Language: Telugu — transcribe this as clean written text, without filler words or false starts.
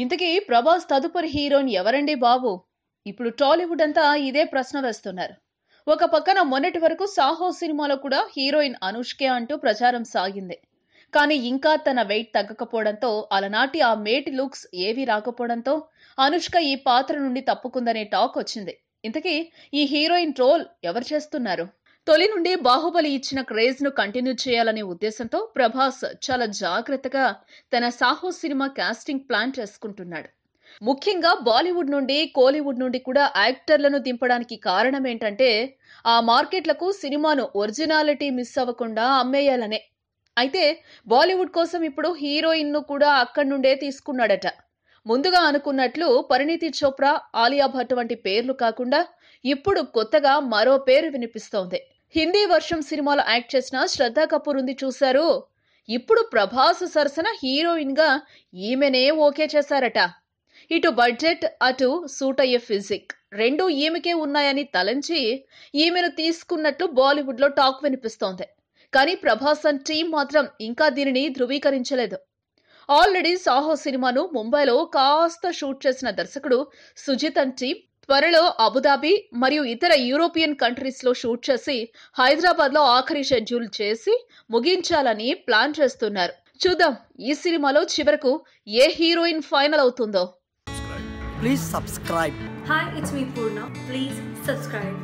ఇంతకీ ప్రభాస్ తదుపరి హీరోయిన్ ఎవరండి బాబు? ఇప్పుడు టాలీవుడ్ అంతా ఇదే ప్రశ్న వేస్తున్నారు. ఒక పక్కన మొన్నటి వరకు సాహో సినిమాలో కూడా హీరోయిన్ అనుష్కే అంటూ ప్రచారం సాగింది. కానీ ఇంకా తన వెయిట్ తగ్గకపోవడంతో, అలనాటి ఆ మేటి లుక్స్ ఏవీ రాకపోవడంతో అనుష్క ఈ పాత్ర నుండి తప్పుకుందనే టాక్ వచ్చింది. ఇంతకీ ఈ హీరోయిన్ రోల్ ఎవరు చేస్తున్నారు? తొలి నుండి బాహుబలి ఇచ్చిన క్రేజ్ ను కంటిన్యూ చేయాలనే ఉద్దేశంతో ప్రభాస్ చాలా జాగ్రత్తగా తన సాహో సినిమా కాస్టింగ్ ప్లాన్ చేసుకుంటున్నాడు. ముఖ్యంగా బాలీవుడ్ నుండి కోలీవుడ్ నుండి కూడా యాక్టర్లను దింపడానికి కారణం ఏంటంటే, ఆ మార్కెట్లకు సినిమాను ఒరిజినాలిటీ మిస్ అవ్వకుండా అమ్మేయాలనే. అయితే బాలీవుడ్ కోసం ఇప్పుడు హీరోయిన్ ను కూడా అక్కడి నుండే తీసుకున్నాడట. ముందుగా అనుకున్నట్లు పరిణీతి చోప్రా, ఆలియా భట్ వంటి పేర్లు కాకుండా ఇప్పుడు కొత్తగా మరో పేరు వినిపిస్తోంది. హిందీ వర్షం సినిమాలో యాక్ట్ చేసిన శ్రద్ధా కపూర్ ఉంది చూశారు. ఇప్పుడు ప్రభాస్ సరసన హీరోయిన్ గా ఈమెనే ఓకే చేశారట. ఇటు బడ్జెట్, అటు సూట్ అయ్యే ఫిజిక్ రెండూ ఈమెకే ఉన్నాయని తలంచి ఈమెను తీసుకున్నట్లు బాలీవుడ్ లో టాక్ వినిపిస్తోంది. కానీ ప్రభాస్ అండ్ టీం మాత్రం ఇంకా దీనిని ధృవీకరించలేదు. ఆల్రెడీ సాహో సినిమాను ముంబైలో కాస్త షూట్ చేసిన దర్శకుడు సుజిత్ అండ్ టీం త్వరలో అబుదాబి మరియు ఇతర యూరోపియన్ కంట్రీస్ లో షూట్ చేసి హైదరాబాద్ లో ఆఖరి షెడ్యూల్ చేసి ముగించాలని ప్లాన్ చేస్తున్నారు. చూద్దాం ఈ సినిమాలో చివరకు ఏ హీరోయిన్ ఫైనల్ అవుతుందో. Please subscribe. Hi, it's me Purna. Please subscribe.